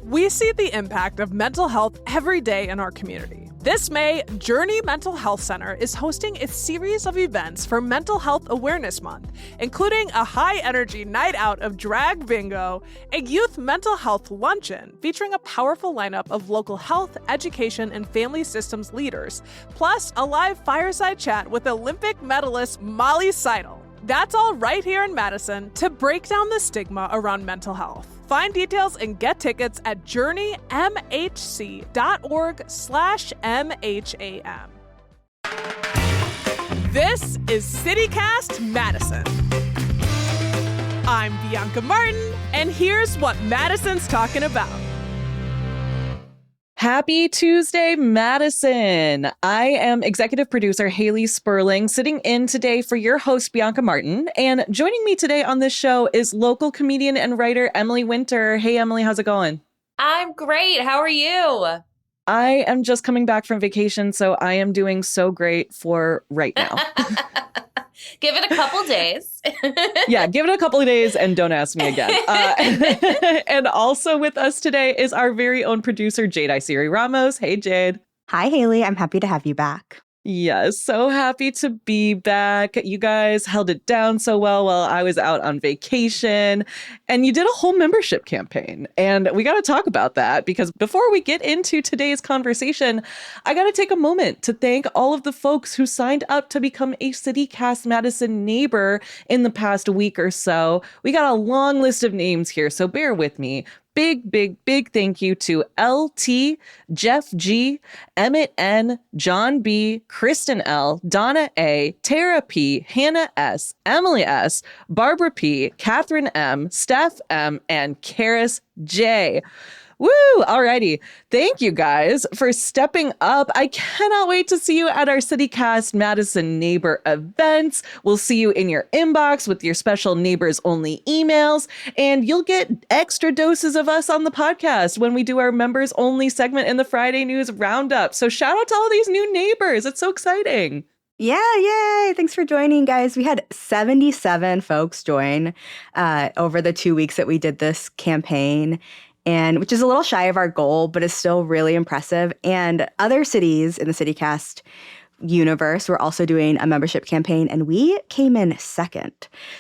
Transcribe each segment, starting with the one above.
We see the impact of mental health every day in our community. This May, Journey Mental Health Center is hosting a series of events for Mental Health Awareness Month, including a high-energy night out of drag bingo, a youth mental health luncheon featuring a powerful lineup of local health, education, and family systems leaders, plus a live fireside chat with Olympic medalist Molly Seidel. That's all right here in Madison to break down the stigma around mental health. Find details and get tickets at journeymhc.org/MHAM. This is CityCast Madison. I'm Bianca Martin, and here's what Madison's talking about. Happy Tuesday, Madison. I am executive producer Haley Sperling, sitting in today for your host, Bianca Martin. And joining me today on this show is local comedian and writer Emily Winter. Hey, Emily, how's it going? I'm great. How are you? I am just coming back from vacation, so I am doing so great for right now. Give it a couple days. Yeah, give it a couple of days and don't ask me again. And also with us today is our very own producer, Jade Isiri Ramos. Hey, Jade. Hi, Haley. I'm happy to have you back. Yes, so happy to be back. You guys held it down so well while I was out on vacation, and you did a whole membership campaign. And we got to talk about that because before we get into today's conversation, I got to take a moment to thank all of the folks who signed up to become a CityCast Madison neighbor in the past week or so. We got a long list of names here, so bear with me. Big thank you to LT, Jeff G, Emmett N, John B, Kristen L, Donna A, Tara P, Hannah S, Emily S, Barbara P, Catherine M, Steph M, and Karis J. Woo! Alrighty. Thank you guys for stepping up. I cannot wait to see you at our CityCast Madison neighbor events. We'll see you in your inbox with your special neighbors only emails, and you'll get extra doses of us on the podcast when we do our members only segment in the Friday News Roundup. So shout out to all these new neighbors. It's so exciting. Yeah, yay. Thanks for joining, guys. We had 77 folks join over the 2 weeks that we did this campaign, and which is a little shy of our goal, but is still really impressive. And other cities in the CityCast universe were also doing a membership campaign, and we came in second.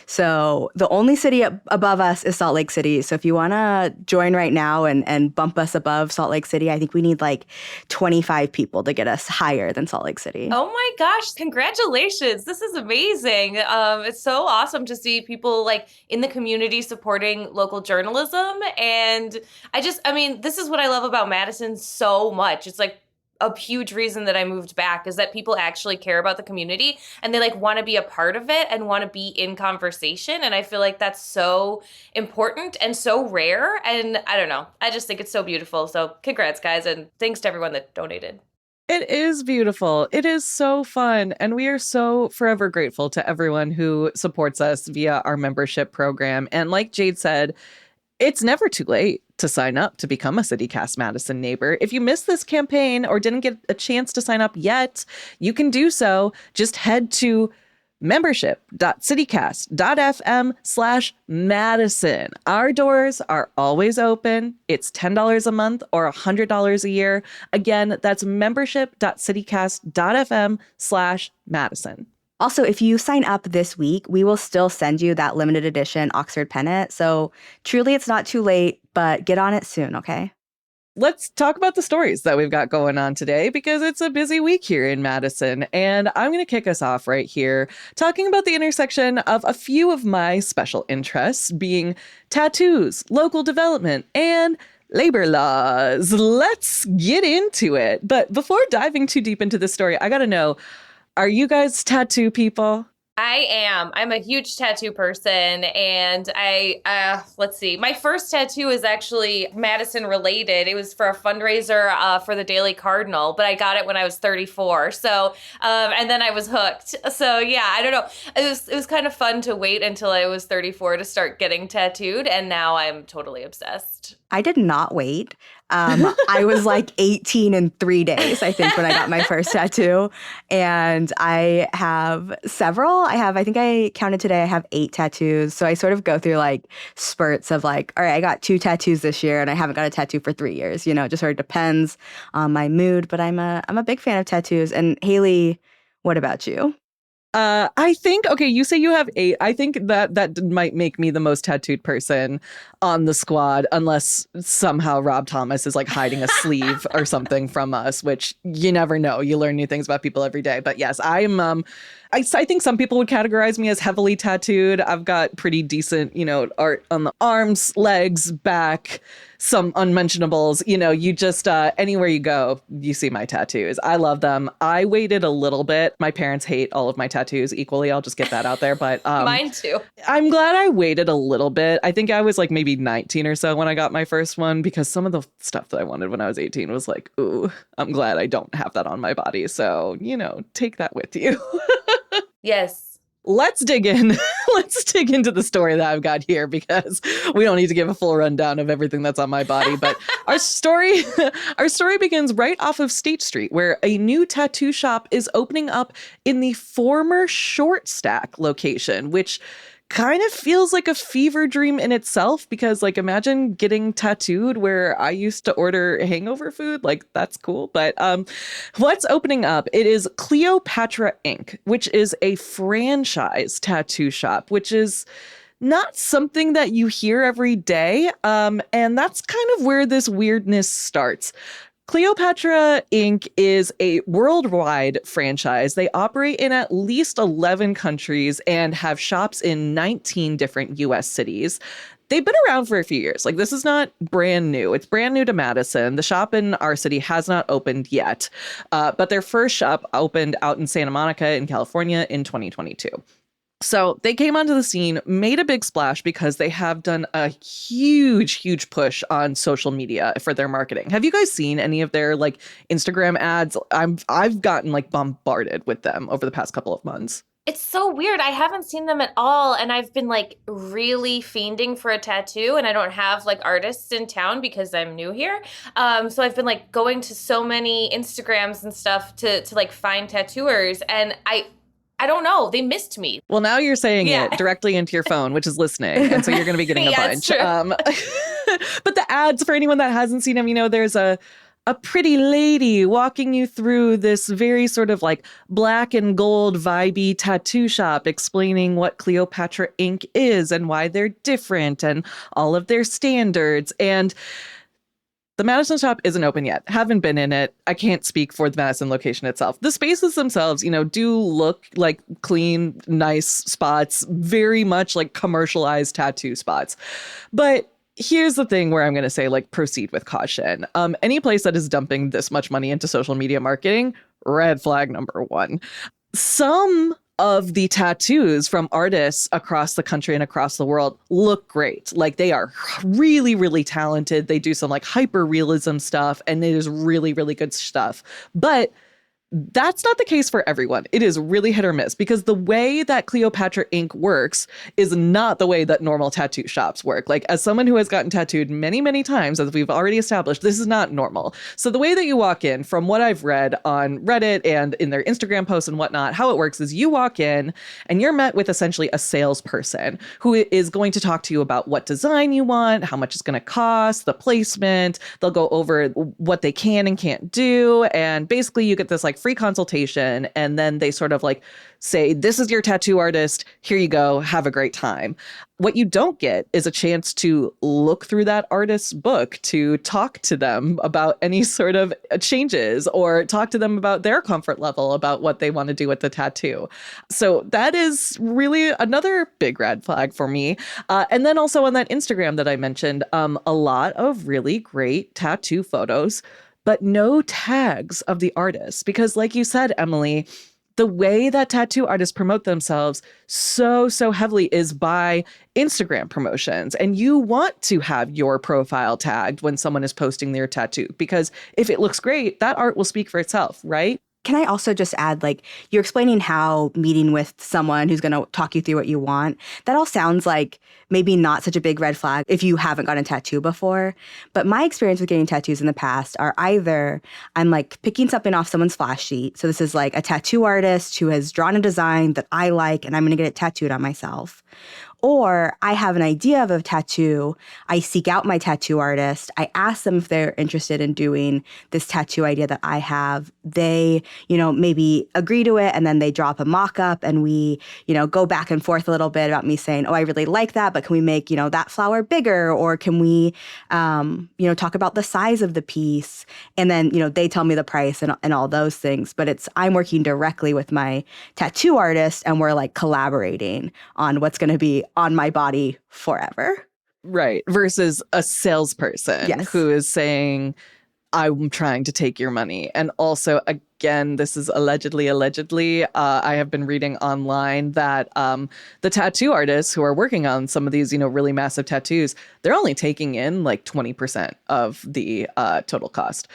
So the only city above us is Salt Lake City. So if you want to join right now and bump us above Salt Lake City, I think we need like 25 people to get us higher than Salt Lake City. Oh my gosh, congratulations. This is amazing. It's so awesome to see people like in the community supporting local journalism. And this is what I love about Madison so much. It's like a huge reason that I moved back is that people actually care about the community and they like want to be a part of it and want to be in conversation. And I feel like that's so important and so rare. And I don't know, I just think it's so beautiful. So congrats, guys. And thanks to everyone that donated. It is beautiful. It is so fun. And we are so forever grateful to everyone who supports us via our membership program. And like Jade said, it's never too late to sign up to become a CityCast Madison neighbor. If you missed this campaign or didn't get a chance to sign up yet, you can do so. Just head to membership.citycast.fm/Madison. Our doors are always open. It's $10 a month or $100 a year. Again, that's membership.citycast.fm/Madison. Also, if you sign up this week, we will still send you that limited edition Oxford pennant. So truly, it's not too late, but get on it soon, okay? Let's talk about the stories that we've got going on today because it's a busy week here in Madison. And I'm going to kick us off right here talking about the intersection of a few of my special interests being tattoos, local development, and labor laws. Let's get into it. But before diving too deep into this story, I got to know, are you guys tattoo people? I am. I'm a huge tattoo person, and let's see. My first tattoo is actually Madison related. It was for a fundraiser for the Daily Cardinal, but I got it when I was 34. So, and then I was hooked. So yeah, I don't know. It was kind of fun to wait until I was 34 to start getting tattooed, and now I'm totally obsessed. I did not wait. I was like 18 in 3 days, I think, when I got my first tattoo. And I have several. I think I counted today, I have 8 tattoos. So I sort of go through like spurts of like, all right, I got 2 tattoos this year and I haven't got a tattoo for 3 years. You know, it just sort of depends on my mood. But I'm a big fan of tattoos. And Haley, what about you? I think, okay, you say you have 8. I think that might make me the most tattooed person on the squad, unless somehow Rob Thomas is like hiding a sleeve or something from us, which you never know. You learn new things about people every day. But yes, I think some people would categorize me as heavily tattooed. I've got pretty decent, art on the arms, legs, back, some unmentionables. You just, anywhere you go, you see my tattoos. I love them. I waited a little bit. My parents hate all of my tattoos equally. I'll just get that out there. But mine too. I'm glad I waited a little bit. I think I was like maybe 19 or so when I got my first one, because some of the stuff that I wanted when I was 18 was like, ooh, I'm glad I don't have that on my body. So, take that with you. Yes. Let's dig in. Let's dig into the story that I've got here, because we don't need to give a full rundown of everything that's on my body. But our story begins right off of State Street, where a new tattoo shop is opening up in the former Short Stack location, which kind of feels like a fever dream in itself, because like imagine getting tattooed where I used to order hangover food. Like, that's cool. But what's opening up? It is Cleopatra Inc., which is a franchise tattoo shop, which is not something that you hear every day. And that's kind of where this weirdness starts. Cleopatra Inc. is a worldwide franchise. They operate in at least 11 countries and have shops in 19 different U.S. cities. They've been around for a few years. Like, this is not brand new. It's brand new to Madison. The shop in our city has not opened yet, but their first shop opened out in Santa Monica in California in 2022. So they came onto the scene, made a big splash because they have done a huge push on social media for their marketing. Have you guys seen any of their like Instagram ads? I've gotten like bombarded with them over the past couple of months. It's so weird. I haven't seen them at all. And I've been like really fiending for a tattoo, and I don't have like artists in town because I'm new here. So I've been like going to so many Instagrams and stuff to like find tattooers. And I don't know. They missed me. Well, now you're saying it directly into your phone, which is listening. And so you're going to be getting a bunch. But the ads, for anyone that hasn't seen them, there's a pretty lady walking you through this very sort of like black and gold vibey tattoo shop, explaining what Cleopatra Inc. is and why they're different and all of their standards. And the Madison shop isn't open yet. Haven't been in it. I can't speak for the Madison location itself. The spaces themselves, do look like clean, nice spots, very much like commercialized tattoo spots. But here's the thing where I'm going to say, like, proceed with caution. Any place that is dumping this much money into social media marketing, red flag number 1. Some of the tattoos from artists across the country and across the world look great. Like, they are really talented. They do some like hyper realism stuff, and it is really good stuff. But that's not the case for everyone. It is really hit or miss, because the way that Cleopatra Inc. works is not the way that normal tattoo shops work. Like, as someone who has gotten tattooed many times, as we've already established, this is not normal. So the way that you walk in, from what I've read on Reddit and in their Instagram posts and whatnot, how it works is you walk in and you're met with essentially a salesperson who is going to talk to you about what design you want, how much it's going to cost, the placement. They'll go over what they can and can't do. And basically you get this like free consultation, and then they sort of like say, this is your tattoo artist, here you go, have a great time. What you don't get is a chance to look through that artist's book, to talk to them about any sort of changes, or talk to them about their comfort level, about what they want to do with the tattoo. So that is really another big red flag for me. And then also on that Instagram that I mentioned, a lot of really great tattoo photos, but no tags of the artist. Because like you said, Emily, the way that tattoo artists promote themselves so heavily is by Instagram promotions. And you want to have your profile tagged when someone is posting their tattoo, because if it looks great, that art will speak for itself, right? Can I also just add, like, you're explaining how meeting with someone who's going to talk you through what you want, that all sounds like maybe not such a big red flag if you haven't gotten a tattoo before. But my experience with getting tattoos in the past are either I'm like picking something off someone's flash sheet. So this is like a tattoo artist who has drawn a design that I like and I'm going to get it tattooed on myself. Or I have an idea of a tattoo. I seek out my tattoo artist. I ask them if they're interested in doing this tattoo idea that I have. They, maybe agree to it, and then they drop a mock-up, and we, go back and forth a little bit about me saying, oh, I really like that, but can we make, that flower bigger? Or can we, talk about the size of the piece? And then, they tell me the price and all those things. But I'm working directly with my tattoo artist, and we're like collaborating on what's going to be on my body forever. Right. Versus a salesperson Yes. who is saying, I'm trying to take your money. And also, again, this is allegedly, I have been reading online that the tattoo artists who are working on some of these, really massive tattoos, they're only taking in like 20% of the total cost,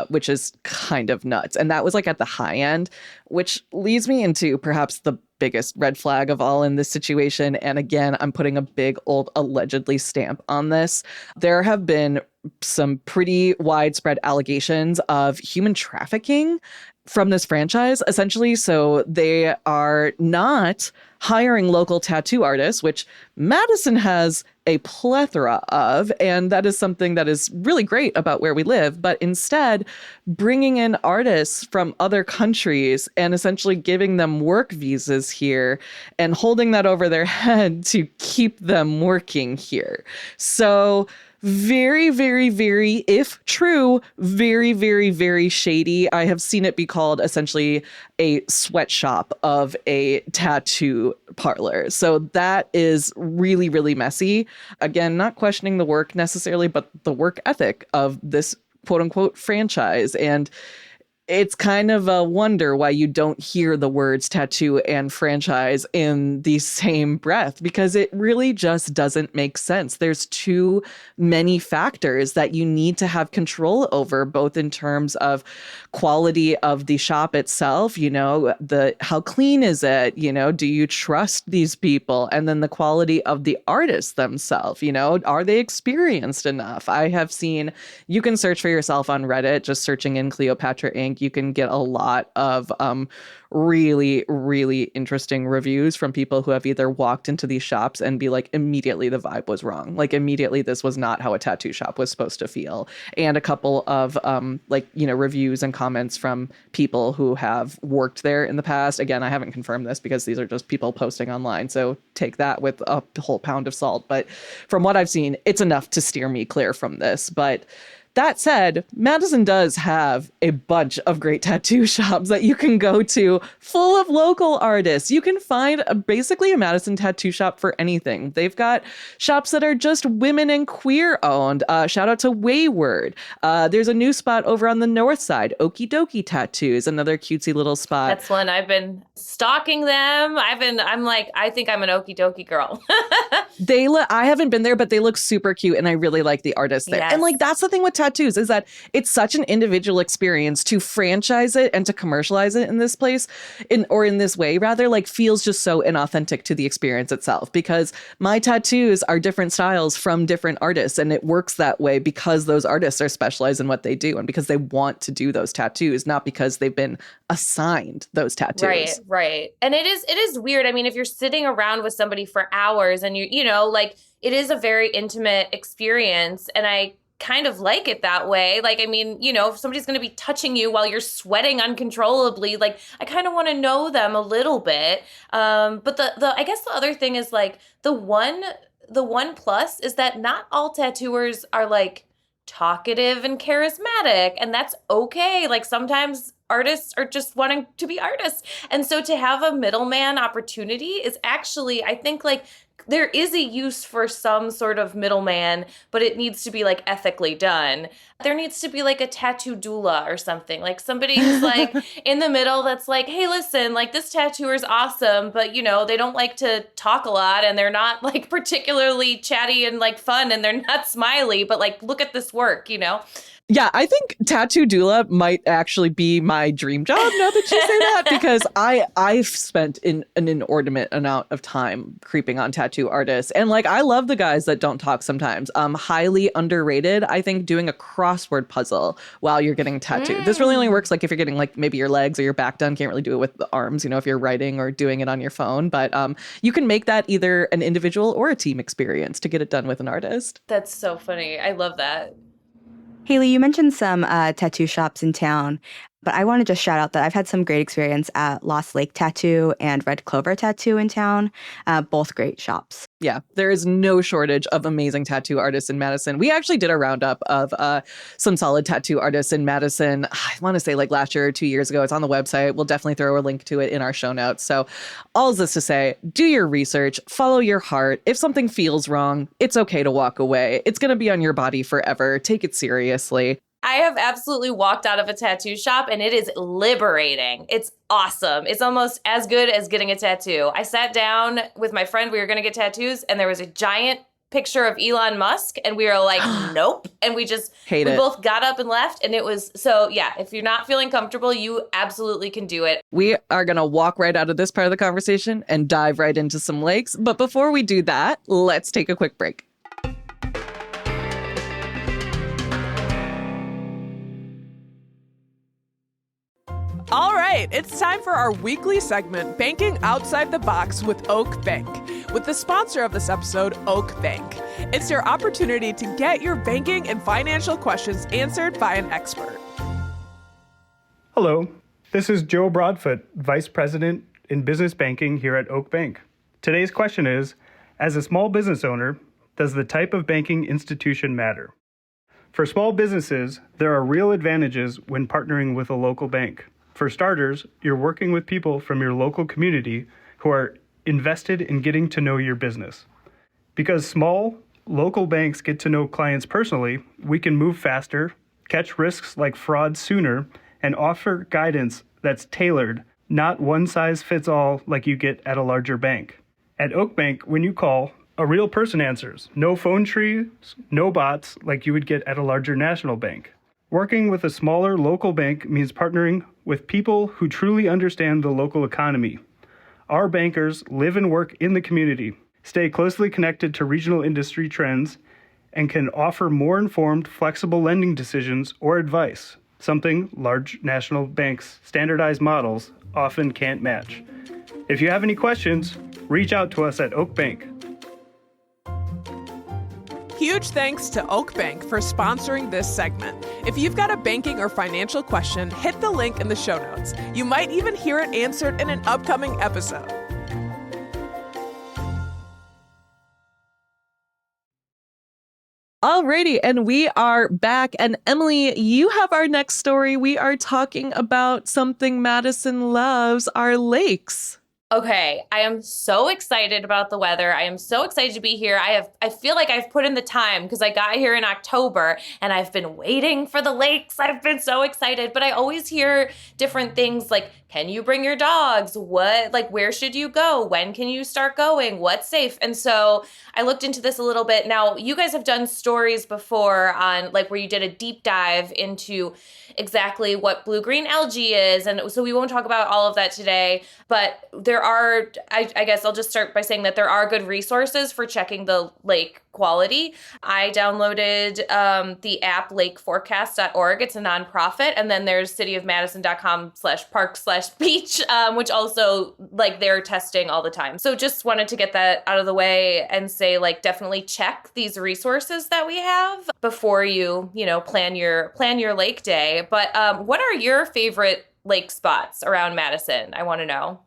which is kind of nuts. And that was like at the high end, which leads me into perhaps the biggest red flag of all in this situation. And again, I'm putting a big old allegedly stamp on this. There have been some pretty widespread allegations of human trafficking from this franchise, essentially. So they are not hiring local tattoo artists, which Madison has a plethora of, and that is something that is really great about where we live, but instead bringing in artists from other countries and essentially giving them work visas here and holding that over their head to keep them working here. So very, very, very, if true, very, very, very shady. I have seen it be called essentially a sweatshop of a tattoo parlor. So that is really, really messy. Again, not questioning the work necessarily, but the work ethic of this quote unquote franchise. And it's kind of a wonder why you don't hear the words tattoo and franchise in the same breath, because it really just doesn't make sense. There's too many factors that you need to have control over, both in terms of quality of the shop itself, how clean is it, do you trust these people? And then the quality of the artists themselves, are they experienced enough? I have seen, you can search for yourself on Reddit, just searching in Cleopatra Inc. You can get a lot of really, really interesting reviews from people who have either walked into these shops and be like, immediately the vibe was wrong. Like immediately this was not how a tattoo shop was supposed to feel. And a couple of reviews and comments from people who have worked there in the past. Again, I haven't confirmed this because these are just people posting online. So take that with a whole pound of salt. But from what I've seen, it's enough to steer me clear from this. But that said, Madison does have a bunch of great tattoo shops that you can go to full of local artists. You can find basically a Madison tattoo shop for anything. They've got shops that are just women and queer owned. Shout out to Wayward. There's a new spot over on the north side, Okie Dokie Tattoos, another cutesy little spot. That's one. I've been stalking them. I'm like, I think I'm an Okie Dokie girl. I haven't been there, but they look super cute, and I really like the artists there. Yes. And like that's the thing with tattoos, is that it's such an individual experience. To franchise it and to commercialize it in this place, in this way rather, like feels just so inauthentic to the experience itself, because my tattoos are different styles from different artists, and it works that way because those artists are specialized in what they do and because they want to do those tattoos, not because they've been assigned those tattoos. Right. And it is weird. I mean, if you're sitting around with somebody for hours and like it is a very intimate experience, and I kind of like it that way. Like, I mean, if somebody's going to be touching you while you're sweating uncontrollably, like I kind of want to know them a little bit. But the I guess the other thing is like the one plus is that not all tattooers are like talkative and charismatic, and that's okay. Like sometimes artists are just wanting to be artists. And so to have a middleman opportunity is actually, I think, like there is a use for some sort of middleman, but it needs to be like ethically done. There needs to be like a tattoo doula or something, like somebody who's like in the middle that's like, hey, listen, like this tattooer is awesome, but they don't like to talk a lot and they're not like particularly chatty and like fun and they're not smiley, but like look at this work, Yeah, I think tattoo doula might actually be my dream job now that you say that, because I've spent an inordinate amount of time creeping on tattoo artists. And like, I love the guys that don't talk sometimes. Highly underrated, I think, doing a crossword puzzle while you're getting tattooed. This really only works like if you're getting like maybe your legs or your back done. Can't really do it with the arms, if you're writing or doing it on your phone. But you can make that either an individual or a team experience to get it done with an artist. That's so funny. I love that. Haley, you mentioned some tattoo shops in town, but I want to just shout out that I've had some great experience at Lost Lake Tattoo and Red Clover Tattoo in town, both great shops. Yeah, there is no shortage of amazing tattoo artists in Madison. We actually did a roundup of some solid tattoo artists in Madison. I want to say like last year or 2 years ago. It's on the website. We'll definitely throw a link to it in our show notes. So all of this to say, do your research, follow your heart. If something feels wrong, it's okay to walk away. It's going to be on your body forever. Take it seriously. I have absolutely walked out of a tattoo shop and it is liberating. It's awesome. It's almost as good as getting a tattoo. I sat down with my friend. We were going to get tattoos and there was a giant picture of Elon Musk and we were like, nope. And we both got up and left. And it was so, yeah, if you're not feeling comfortable, you absolutely can do it. We are going to walk right out of this part of the conversation and dive right into some lakes. But before we do that, let's take a quick break. All right, it's time for our weekly segment, Banking Outside the Box with Oak Bank, with the sponsor of this episode, Oak Bank. It's your opportunity to get your banking and financial questions answered by an expert. Hello, this is Joe Broadfoot, Vice President in Business Banking here at Oak Bank. Today's question is, as a small business owner, does the type of banking institution matter? For small businesses, there are real advantages when partnering with a local bank. For starters, you're working with people from your local community who are invested in getting to know your business. Because small, local banks get to know clients personally, we can move faster, catch risks like fraud sooner, and offer guidance that's tailored, not one size fits all like you get at a larger bank. At Oak Bank, when you call, a real person answers. No phone trees, no bots like you would get at a larger national bank. Working with a smaller local bank means partnering with people who truly understand the local economy. Our bankers live and work in the community, stay closely connected to regional industry trends, and can offer more informed, flexible lending decisions or advice, something large national banks' standardized models often can't match. If you have any questions, reach out to us at Oak Bank. Huge thanks to Oak Bank for sponsoring this segment. If you've got a banking or financial question, hit the link in the show notes. You might even hear it answered in an upcoming episode. Alrighty, and we are back. And Emily, you have our next story. We are talking about something Madison loves, our lakes. Okay, I am so excited about the weather. I am so excited to be here. I feel like I've put in the time because I got here in October and I've been waiting for the lakes. I've been so excited, but I always hear different things like, can you bring your dogs? Where should you go? When can you start going? What's safe? And so I looked into this a little bit. Now, you guys have done stories before on where you did a deep dive into exactly what blue-green algae is. And so we won't talk about all of that today, but there are, I guess I'll just start by saying that there are good resources for checking the lake quality. I downloaded the app lakeforecast.org. It's a nonprofit. And then there's cityofmadison.com/park/beach, which also they're testing all the time. So just wanted to get that out of the way and say definitely check these resources that we have before you plan your lake day. But what are your favorite lake spots around Madison? I want to know.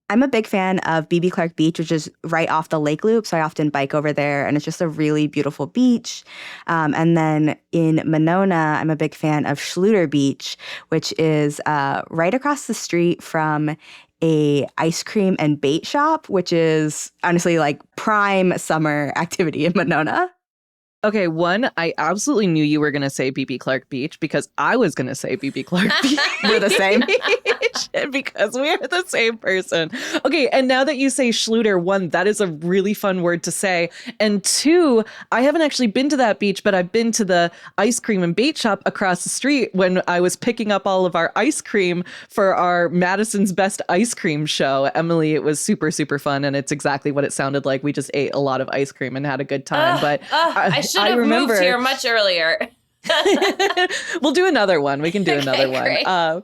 I'm a big fan of BB Clark Beach, which is right off the lake loop. So I often bike over there, and it's just a really beautiful beach. And then in Monona, I'm a big fan of Schluter Beach, which is right across the street from a ice cream and bait shop, which is honestly prime summer activity in Monona. Okay, one, I absolutely knew you were going to say BB Clark Beach because I was going to say BB Clark Beach. We're the same. Because we are the same person. Okay, and now that you say Schluter, one, that is a really fun word to say. And two, I haven't actually been to that beach, but I've been to the ice cream and bait shop across the street when I was picking up all of our ice cream for our Madison's Best Ice Cream show. Emily, it was super, super fun, and it's exactly what it sounded like. We just ate a lot of ice cream and had a good time. But I should have moved here much earlier. We'll do another one. We can do another one. Great.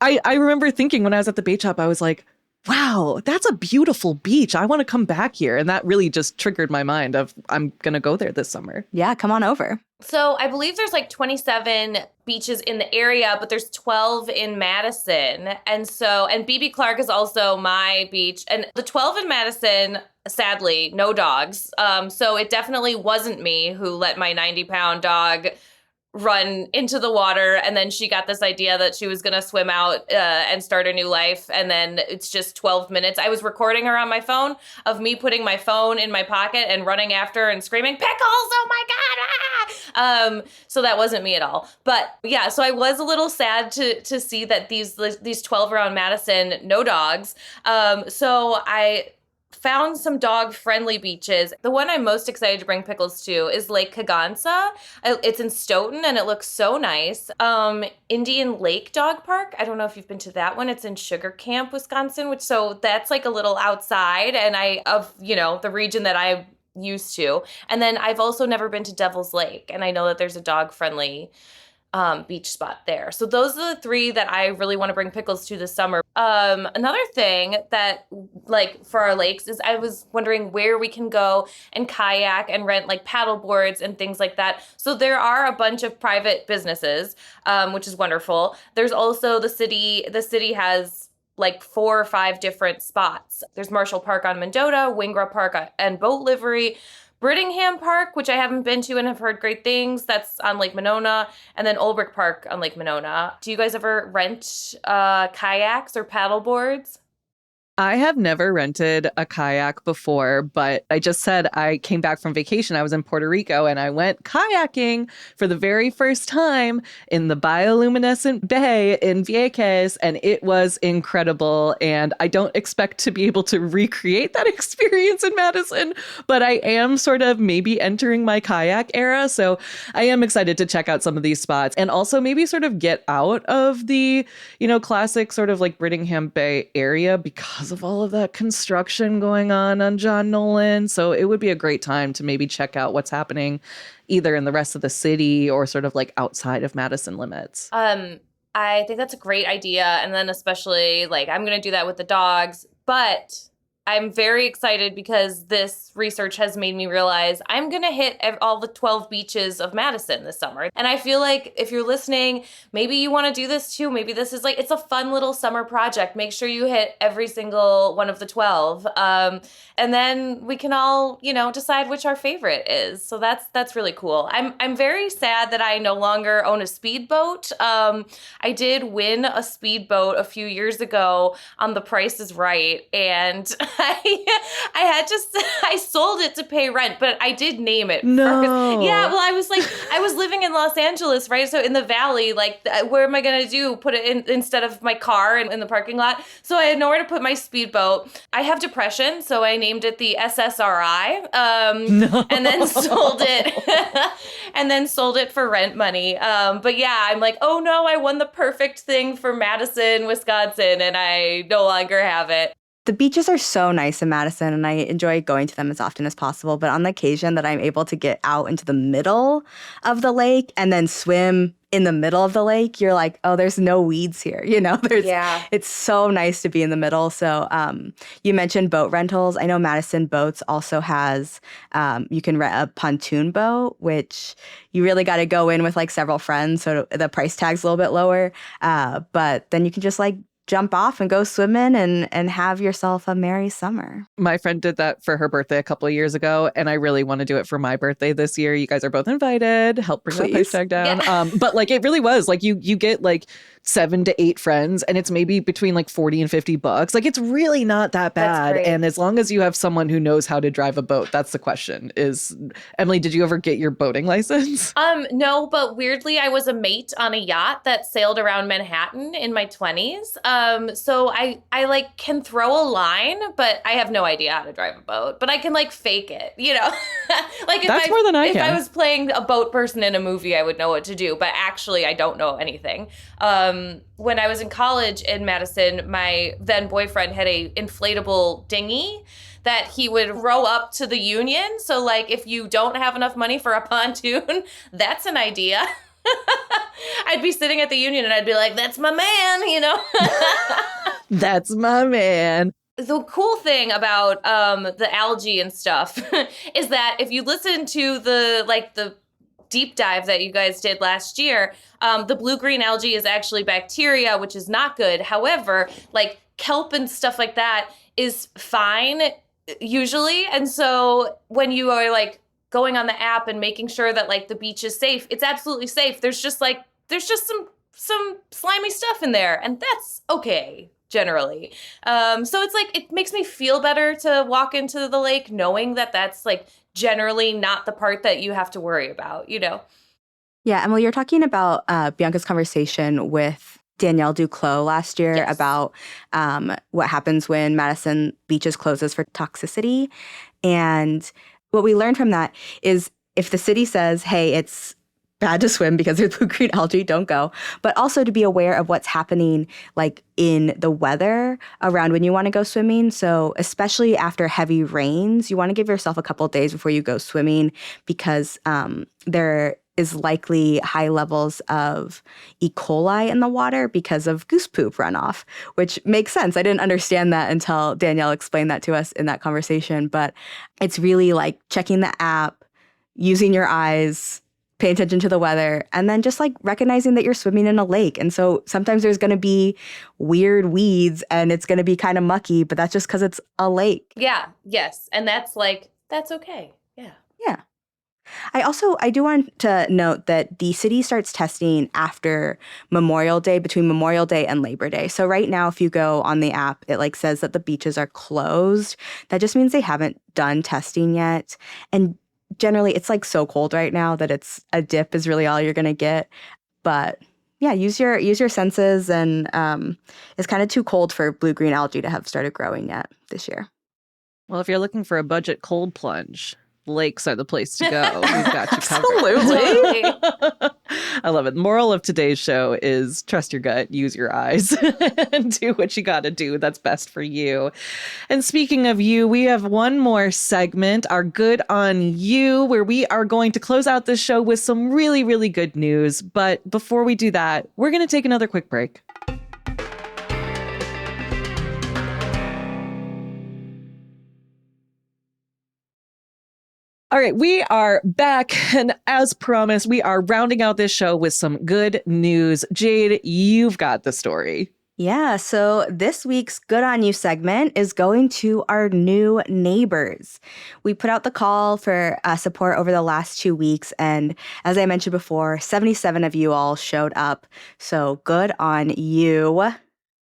I remember thinking when I was at the bait shop, I was like, wow, that's a beautiful beach. I want to come back here. And that really just triggered my mind of I'm going to go there this summer. Yeah, come on over. So I believe there's like 27 beaches in the area, but there's 12 in Madison. And BB Clark is also my beach. And the 12 in Madison, sadly, no dogs. So it definitely wasn't me who let my 90-pound dog run into the water, and then she got this idea that she was going to swim out and start a new life, and then it's just 12 minutes. I was recording her on my phone of me putting my phone in my pocket and running after her and screaming, "Pickles, oh my God, ah!" So that wasn't me at all. But yeah, so I was a little sad to see that these 12 around Madison, no dogs. So I found some dog-friendly beaches. The one I'm most excited to bring Pickles to is Lake Kagansa. It's in Stoughton, and it looks so nice. Indian Lake Dog Park. I don't know if you've been to that one. It's in Sugar Camp, Wisconsin, so that's like a little outside, and the region that I'm used to. And then I've also never been to Devil's Lake, and I know that there's a dog-friendly beach spot there. So those are the three that I really want to bring Pickles to this summer. Another thing that, like, for our lakes is I was wondering where we can go and kayak and rent like paddle boards and things like that. So there are a bunch of private businesses, which is wonderful. There's also the city has like 4 or 5 different spots. There's Marshall Park on Mendota, Wingra Park and Boat Livery, Brittingham Park, which I haven't been to and have heard great things. That's on Lake Monona. And then Olbrich Park on Lake Monona. Do you guys ever rent kayaks or paddle boards? I have never rented a kayak before, but I just said I came back from vacation. I was in Puerto Rico and I went kayaking for the very first time in the bioluminescent bay in Vieques, and it was incredible. And I don't expect to be able to recreate that experience in Madison, but I am sort of maybe entering my kayak era. So I am excited to check out some of these spots and also maybe sort of get out of the, classic sort of like Brittingham Bay area because of all of that construction going on John Nolan. So it would be a great time to maybe check out what's happening either in the rest of the city or sort of like outside of Madison limits. I think that's a great idea. And then especially like I'm going to do that with the dogs, but I'm very excited because this research has made me realize I'm going to hit all the 12 beaches of Madison this summer. And I feel like if you're listening, maybe you want to do this too. Maybe this is like, it's a fun little summer project. Make sure you hit every single one of the 12. And then we can all, decide which our favorite is. So that's really cool. I'm very sad that I no longer own a speedboat. I did win a speedboat a few years ago on The Price is Right. And I sold it to pay rent, but I did name it No. first. Yeah, well, I was living in Los Angeles, right? So in the valley, like, where am I going to do? Put it in instead of my car in the parking lot. So I had nowhere to put my speedboat. I have depression, so I named it the SSRI, and then sold it for rent money. But yeah, I'm like, oh no, I won the perfect thing for Madison, Wisconsin, and I no longer have it. The beaches are so nice in Madison, and I enjoy going to them as often as possible. But on the occasion that I'm able to get out into the middle of the lake and then swim in the middle of the lake, you're like, oh, there's no weeds here. It's so nice to be in the middle. So you mentioned boat rentals. I know Madison Boats also has, you can rent a pontoon boat, which you really got to go in with like several friends. So the price tag's a little bit lower. But then you can just like jump off and go swimming and have yourself a merry summer. My friend did that for her birthday a couple of years ago, and I really want to do it for my birthday this year. You guys are both invited. Help bring that price tag down. Yeah. But like it really was like you get like 7 to 8 friends, and it's maybe between like $40 and $50. Like it's really not that bad. And as long as you have someone who knows how to drive a boat, that's the question. Is Emily, did you ever get your boating license? No, but weirdly, I was a mate on a yacht that sailed around Manhattan in my 20s. So I like can throw a line, but I have no idea how to drive a boat. But I can like fake it, you know. Like That's more than I if can. I was playing a boat person in a movie, I would know what to do. But actually, I don't know anything. When I was in college in Madison, my then boyfriend had a inflatable dinghy that he would row up to the Union. So like if you don't have enough money for a pontoon, that's an idea. I'd be sitting at the Union and I'd be like, that's my man, you know? That's my man. The cool thing about the algae and stuff is that if you listen to the deep dive that you guys did last year, the blue-green algae is actually bacteria, which is not good. However, like kelp and stuff like that is fine usually. And so when you are like going on the app and making sure that like the beach is safe, it's absolutely safe. There's just some slimy stuff in there, and that's okay generally. So it's like it makes me feel better to walk into the lake knowing that that's like generally not the part that you have to worry about, you know? Yeah, Emily, you're talking about Bianca's conversation with Danielle Duclos last year about what happens when Madison Beaches closes for toxicity. And what we learned from that is if the city says, hey, it's bad to swim because there's blue-green algae, don't go. But also to be aware of what's happening like in the weather around when you want to go swimming. So especially after heavy rains, you want to give yourself a couple of days before you go swimming because there is likely high levels of E. coli in the water because of goose poop runoff, which makes sense. I didn't understand that until Danielle explained that to us in that conversation. But it's really like checking the app, using your eyes, pay attention to the weather, and then just like recognizing that you're swimming in a lake. And so sometimes there's going to be weird weeds and it's going to be kind of mucky, but that's just because it's a lake. Yeah. Yes. And that's okay. Yeah. Yeah. I do want to note that the city starts testing after Memorial Day, between Memorial Day and Labor Day. So right now, if you go on the app, it like says that the beaches are closed. That just means they haven't done testing yet. And generally, it's like so cold right now that it's a dip is really all you're going to get. But yeah, use your senses. And it's kind of too cold for blue-green algae to have started growing yet this year. Well, if you're looking for a budget cold plunge, lakes are the place to go. We've got you covered. Totally. I love it. The moral of today's show is trust your gut, use your eyes, and do what you got to do. That's best for you. And speaking of you, we have one more segment, our Good on You, where we are going to close out this show with some really, really good news. But before we do that, we're going to take another quick break. All right, we are back, and as promised, we are rounding out this show with some good news. Jade, you've got the story. Yeah, so this week's Good On You segment is going to our new neighbors. We put out the call for support over the last 2 weeks, and as I mentioned before, 77 of you all showed up, so good on you.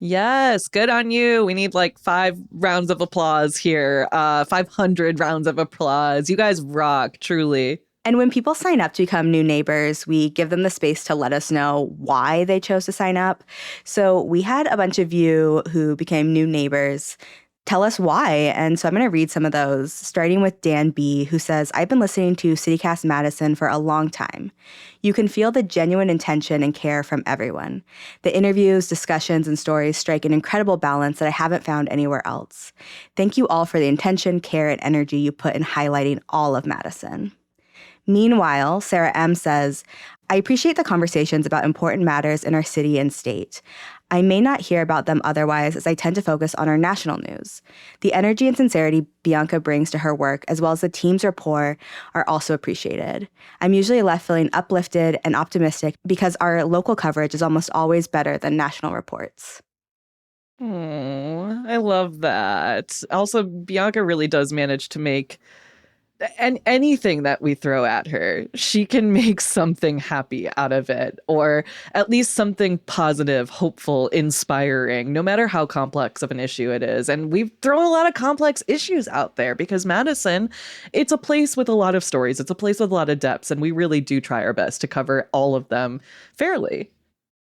Yes, good on you. We need like 5 rounds of applause here, 500 rounds of applause. You guys rock, truly. And when people sign up to become new neighbors, we give them the space to let us know why they chose to sign up. So we had a bunch of you who became new neighbors tell us why. And so I'm going to read some of those, starting with Dan B., who says, I've been listening to CityCast Madison for a long time. You can feel the genuine intention and care from everyone. The interviews, discussions, and stories strike an incredible balance that I haven't found anywhere else. Thank you all for the intention, care, and energy you put in highlighting all of Madison. Meanwhile, Sarah M. says, I appreciate the conversations about important matters in our city and state. I may not hear about them otherwise as I tend to focus on our national news. The energy and sincerity Bianca brings to her work, as well as the team's rapport, are also appreciated. I'm usually left feeling uplifted and optimistic because our local coverage is almost always better than national reports. Oh, I love that. Also, Bianca really does manage to make anything that we throw at her, she can make something happy out of it, or at least something positive, hopeful, inspiring, no matter how complex of an issue it is. And we've thrown a lot of complex issues out there because Madison, it's a place with a lot of stories. It's a place with a lot of depths, and we really do try our best to cover all of them fairly.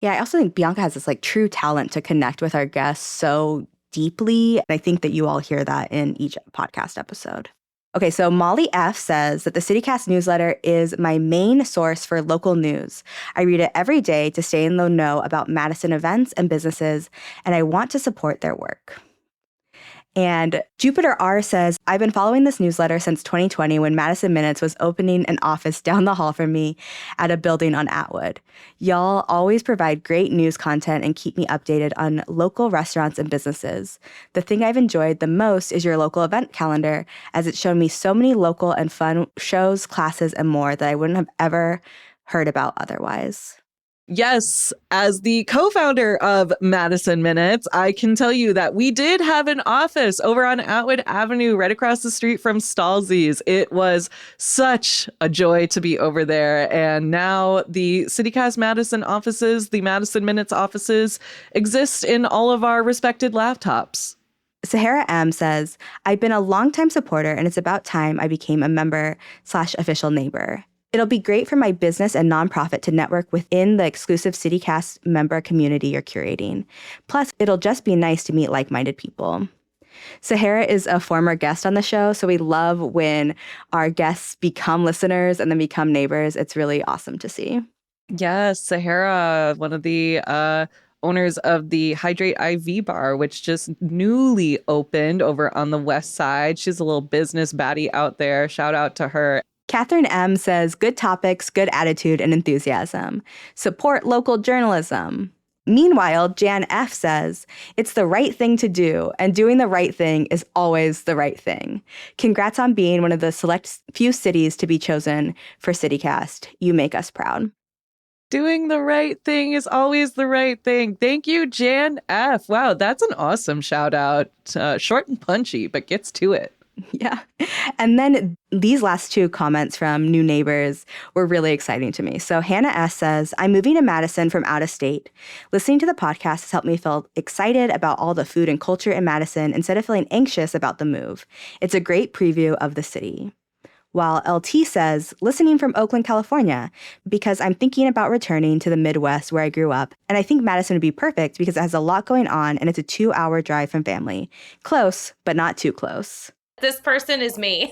Yeah, I also think Bianca has this like true talent to connect with our guests so deeply. I think that you all hear that in each podcast episode. Okay, so Molly F says that the CityCast newsletter is my main source for local news. I read it every day to stay in the know about Madison events and businesses, and I want to support their work. And Jupiter R says, I've been following this newsletter since 2020 when Madison Minutes was opening an office down the hall from me at a building on Atwood. Y'all always provide great news content and keep me updated on local restaurants and businesses. The thing I've enjoyed the most is your local event calendar, as it's shown me so many local and fun shows, classes, and more that I wouldn't have ever heard about otherwise. Yes, as the co-founder of Madison Minutes, I can tell you that we did have an office over on Atwood Avenue, right across the street from Stalzy's. It was such a joy to be over there. And now the CityCast Madison offices, the Madison Minutes offices, exist in all of our respected laptops. Sahara M says, I've been a longtime supporter and it's about time I became a member/official neighbor. It'll be great for my business and nonprofit to network within the exclusive CityCast member community you're curating. Plus, it'll just be nice to meet like-minded people. Sahara is a former guest on the show, so we love when our guests become listeners and then become neighbors. It's really awesome to see. Yes, Sahara, one of the owners of the Hydrate IV bar, which just newly opened over on the west side. She's a little business baddie out there. Shout out to her. Catherine M says, good topics, good attitude, and enthusiasm. Support local journalism. Meanwhile, Jan F says, it's the right thing to do, and doing the right thing is always the right thing. Congrats on being one of the select few cities to be chosen for CityCast. You make us proud. Doing the right thing is always the right thing. Thank you, Jan F. Wow, that's an awesome shout out. Short and punchy, but gets to it. Yeah. And then these last two comments from new neighbors were really exciting to me. So Hannah S says, I'm moving to Madison from out of state. Listening to the podcast has helped me feel excited about all the food and culture in Madison instead of feeling anxious about the move. It's a great preview of the city. While LT says, listening from Oakland, California, because I'm thinking about returning to the Midwest where I grew up, and I think Madison would be perfect because it has a lot going on and it's a 2-hour drive from family. Close, but not too close. This person is me.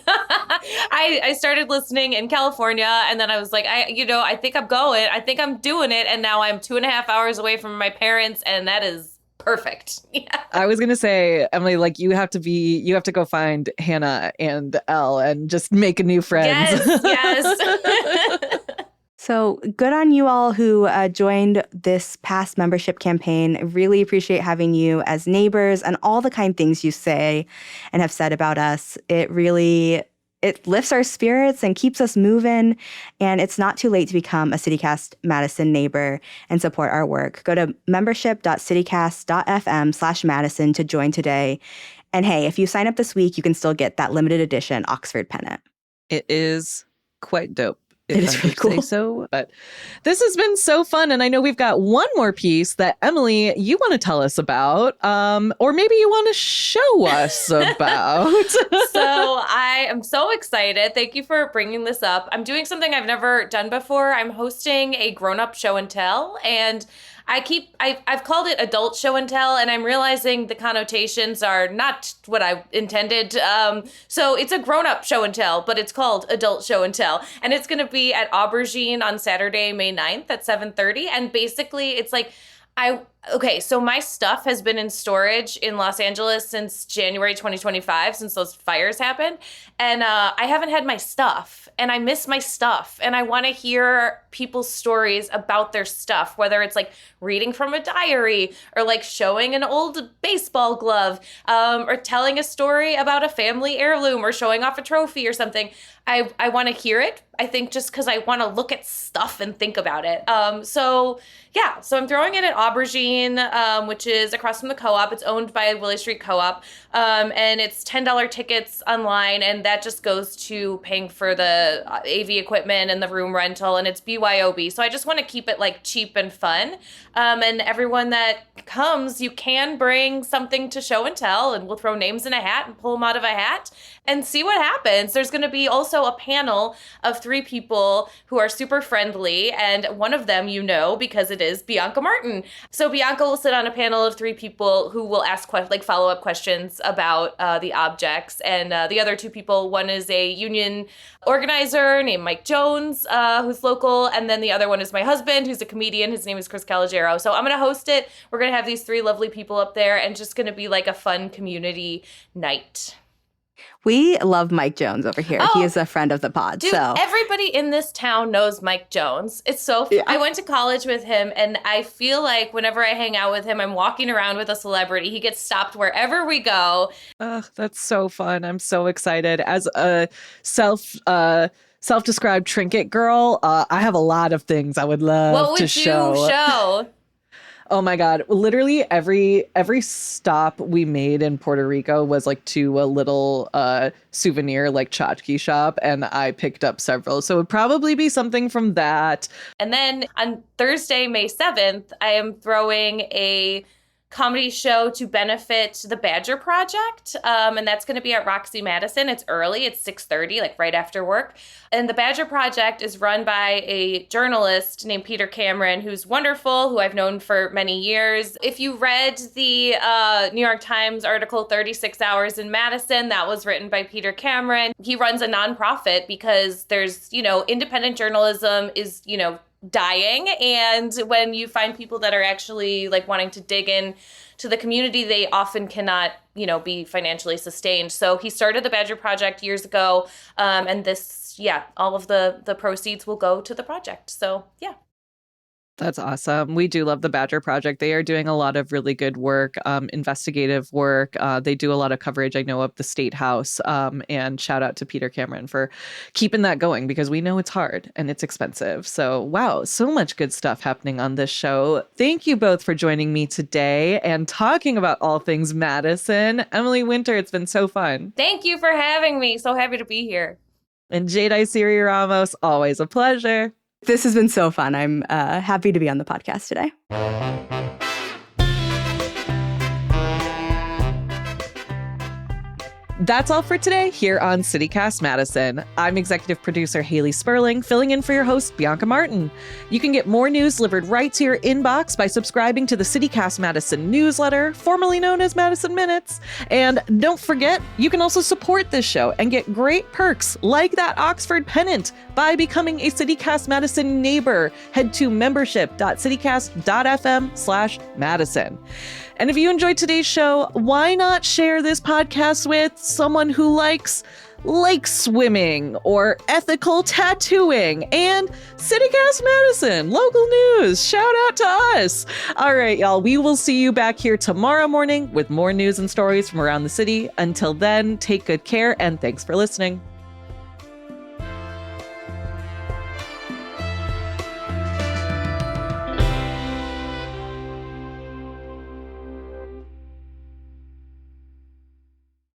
I started listening in California, and then I was like, I think I'm going. I think I'm doing it. And now I'm 2.5 hours away from my parents, and that is perfect. Yeah. I was gonna say, Emily, like you have to go find Hannah and Elle and just make a new friends. Yes. So good on you all who joined this past membership campaign. I really appreciate having you as neighbors and all the kind things you say and have said about us. It lifts our spirits and keeps us moving. And it's not too late to become a CityCast Madison neighbor and support our work. Go to membership.citycast.fm/Madison to join today. And hey, if you sign up this week, you can still get that limited edition Oxford pennant. It is quite dope. It is really cool. So, but this has been so fun. And I know we've got one more piece that Emily, you want to tell us about, or maybe you want to show us about. So I am so excited. Thank you for bringing this up. I'm doing something I've never done before. I'm hosting a grown-up show and tell, and I've called it adult show and tell, and I'm realizing the connotations are not what I intended. So it's a grown-up show and tell, but it's called adult show and tell. And it's going to be at Aubergine on Saturday, May 9th at 7:30. And basically it's like, so my stuff has been in storage in Los Angeles since January 2025, since those fires happened. And I haven't had my stuff, and I miss my stuff. And I want to hear people's stories about their stuff, whether it's like reading from a diary or like showing an old baseball glove, or telling a story about a family heirloom or showing off a trophy or something. I want to hear it. I think just because I want to look at stuff and think about it. So I'm throwing it at Aubergine, which is across from the co-op. It's owned by Willie Street Co-op, and it's $10 tickets online, and that just goes to paying for the AV equipment and the room rental, and it's BYOB. So I just want to keep it like cheap and fun. And everyone that comes, you can bring something to show and tell, and we'll throw names in a hat and pull them out of a hat and see what happens. There's going to be also a panel of 3 people who are super friendly, and one of them because it is Bianca Martin. So Bianca will sit on a panel of 3 people who will ask follow-up questions about the objects, and the other 2 people, one is a union organizer named Mike Jones, who's local, and then the other one is my husband, who's a comedian. His name is Chris Calogero. So I'm going to host it. We're going to have these 3 lovely people up there, and just going to be like a fun community night. We love Mike Jones over here. He is a friend of the pod. Dude, so everybody in this town knows Mike Jones. It's so fun. I went to college with him, and I feel like whenever I hang out with him, I'm walking around with a celebrity. He gets stopped wherever we go. That's so fun. I'm so excited. As a self-described trinket girl, I have a lot of things I would love to show. What would you show? Oh my God. Literally every stop we made in Puerto Rico was like to a little souvenir like tchotchke shop, and I picked up several. So it would probably be something from that. And then on Thursday, May 7th, I am throwing a comedy show to benefit the Badger Project. And that's going to be at Roxy Madison. It's early. It's 6:30, like right after work. And the Badger Project is run by a journalist named Peter Cameron, who's wonderful, who I've known for many years. If you read the New York Times article, 36 Hours in Madison, that was written by Peter Cameron. He runs a nonprofit because there's, independent journalism is, dying, and when you find people that are actually like wanting to dig in to the community, they often cannot be financially sustained. So he started the Badger Project years ago, and all of the proceeds will go to the project. So That's awesome. We do love the Badger Project. They are doing a lot of really good work, investigative work. They do a lot of coverage, I know, of the State House. And shout out to Peter Cameron for keeping that going, because we know it's hard and it's expensive. So, wow, so much good stuff happening on this show. Thank you both for joining me today and talking about all things Madison. Emily Winter, it's been so fun. Thank you for having me. So happy to be here. And Jade Siri Ramos, always a pleasure. this has been so fun. I'm happy to be on the podcast today. That's all for today here on CityCast Madison. I'm executive producer Haley Sperling, filling in for your host, Bianca Martin. You can get more news delivered right to your inbox by subscribing to the CityCast Madison newsletter, formerly known as Madison Minutes. And don't forget, you can also support this show and get great perks like that Oxford pennant by becoming a CityCast Madison neighbor. Head to membership.citycast.fm/Madison. And if you enjoyed today's show, why not share this podcast with someone who likes lake swimming or ethical tattooing and CityCast Madison, local news. Shout out to us. All right, y'all, we will see you back here tomorrow morning with more news and stories from around the city. Until then, take good care and thanks for listening.